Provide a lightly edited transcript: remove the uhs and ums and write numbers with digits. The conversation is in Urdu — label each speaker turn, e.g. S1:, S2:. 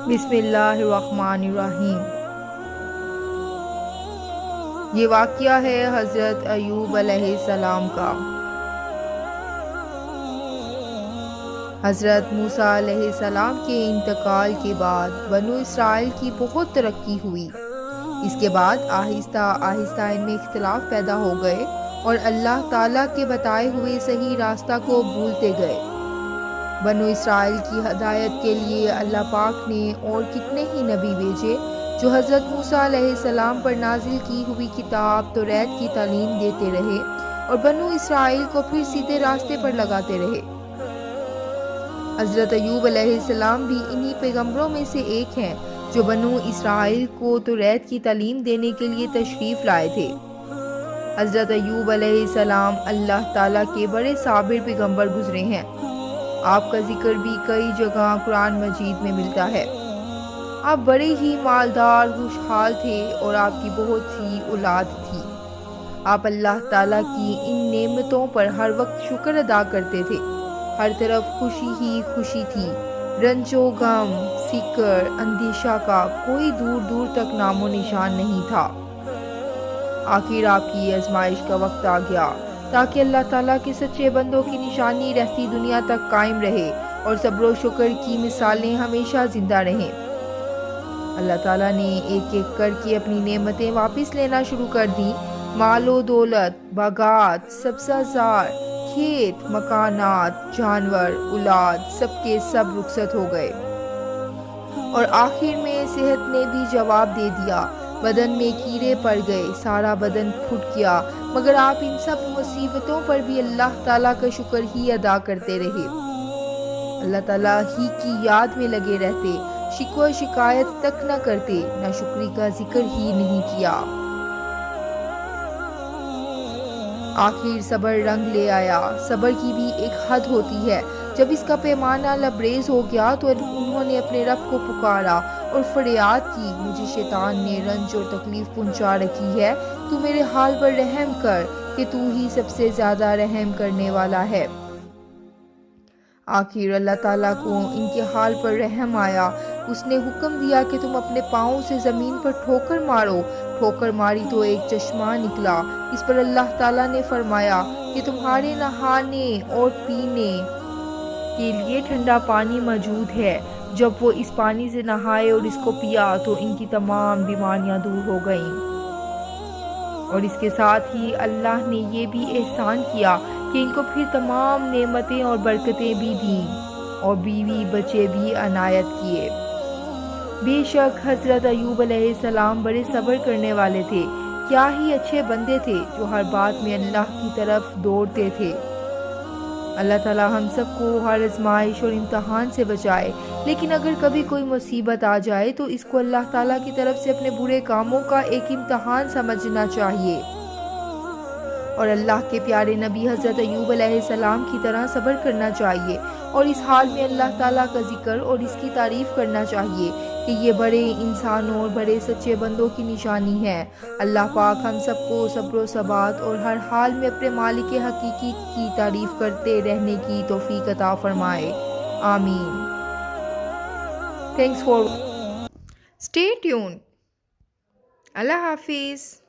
S1: بسم اللہ الرحمن الرحیم۔ یہ واقعہ ہے حضرت ایوب علیہ السلام کا۔ حضرت موسیٰ علیہ السلام کے انتقال کے بعد بنو اسرائیل کی بہت ترقی ہوئی۔ اس کے بعد آہستہ آہستہ ان میں اختلاف پیدا ہو گئے اور اللہ تعالیٰ کے بتائے ہوئے صحیح راستہ کو بھولتے گئے۔ بنو اسرائیل کی ہدایت کے لیے اللہ پاک نے اور کتنے ہی نبی بھیجے جو حضرت موسیٰ علیہ السلام پر نازل کی ہوئی کتاب توریت کی تعلیم دیتے رہے اور بنو اسرائیل کو پھر سیدھے راستے پر لگاتے رہے۔ حضرت ایوب علیہ السلام بھی انہی پیغمبروں میں سے ایک ہیں جو بنو اسرائیل کو توریت کی تعلیم دینے کے لیے تشریف لائے تھے۔ حضرت ایوب علیہ السلام اللہ تعالیٰ کے بڑے صابر پیغمبر گزرے ہیں۔ آپ کا ذکر بھی کئی جگہ قرآن مجید میں ملتا ہے۔ آپ بڑے ہی مالدار خوشحال تھے اور آپ کی بہت سی اولاد تھی۔ آپ اللہ تعالیٰ کی ان نعمتوں پر ہر وقت شکر ادا کرتے تھے۔ ہر طرف خوشی ہی خوشی تھی۔ رنج و غم، فکر، اندیشہ کا کوئی دور دور تک نام و نشان نہیں تھا۔ آخر آپ کی آزمائش کا وقت آ گیا تاکہ اللہ تعالیٰ کے سچے بندوں کی نشانی رہتی دنیا تک قائم رہے اور صبر و شکر کی مثالیں ہمیشہ زندہ رہیں۔ اللہ تعالیٰ نے ایک ایک کر کے اپنی نعمتیں واپس لینا شروع کر دیں۔ مال و دولت، باغات، سبزہ زار، کھیت، مکانات، جانور، اولاد سب کے سب رخصت ہو گئے اور آخر میں صحت نے بھی جواب دے دیا۔ بدن میں کیڑے پڑ گئے، سارا بدن پھٹ گیا، مگر آپ ان سب مصیبتوں پر بھی اللہ تعالیٰ کا شکر ہی ادا کرتے رہے۔ اللہ تعالیٰ ہی کی یاد میں لگے رہتے، شکوہ شکایت تک نہ کرتے، نہ شکری کا ذکر ہی نہیں کیا۔ آخر صبر رنگ لے آیا۔ صبر کی بھی ایک حد ہوتی ہے۔ جب اس کا پیمانہ لبریز ہو گیا تو انہوں نے اپنے رب کو پکارا اور فریاد کی، مجھے شیطان نے رنج اور تکلیف پہنچا رکھی ہے، تو میرے حال پر رحم کر کہ تو ہی سب سے زیادہ رحم کرنے والا ہے۔ آخر اللہ تعالیٰ کو ان کے حال پر رحم آیا۔ اس نے حکم دیا کہ تم اپنے پاؤں سے زمین پر ٹھوکر مارو۔ ٹھوکر ماری تو ایک چشمہ نکلا۔ اس پر اللہ تعالیٰ نے فرمایا کہ تمہارے نہانے اور پینے کے لیے ٹھنڈا پانی موجود ہے۔ جب وہ اس پانی سے نہائے اور اس کو پیا تو ان کی تمام بیماریاں دور ہو گئیں۔ اور اس کے ساتھ ہی اللہ نے یہ بھی احسان کیا کہ ان کو پھر تمام نعمتیں اور برکتیں بھی دیں اور بیوی بچے بھی عنایت کیے۔ بے شک حضرت ایوب علیہ السلام بڑے صبر کرنے والے تھے۔ کیا ہی اچھے بندے تھے جو ہر بات میں اللہ کی طرف دوڑتے تھے۔ اللہ تعالیٰ ہم سب کو ہر آزمائش اور امتحان سے بچائے، لیکن اگر کبھی کوئی مصیبت آ جائے تو اس کو اللہ تعالیٰ کی طرف سے اپنے برے کاموں کا ایک امتحان سمجھنا چاہیے اور اللہ کے پیارے نبی حضرت ایوب علیہ السلام کی طرح صبر کرنا چاہیے اور اس حال میں اللہ تعالیٰ کا ذکر اور اس کی تعریف کرنا چاہیے کہ یہ بڑے انسانوں اور بڑے سچے بندوں کی نشانی ہے۔ اللہ پاک ہم سب کو صبر و ثبات اور ہر حال میں اپنے مالک حقیقی کی تعریف کرتے رہنے کی توفیق عطا فرمائے، آمین۔ Thanks for stay tuned. اللہ حافظ۔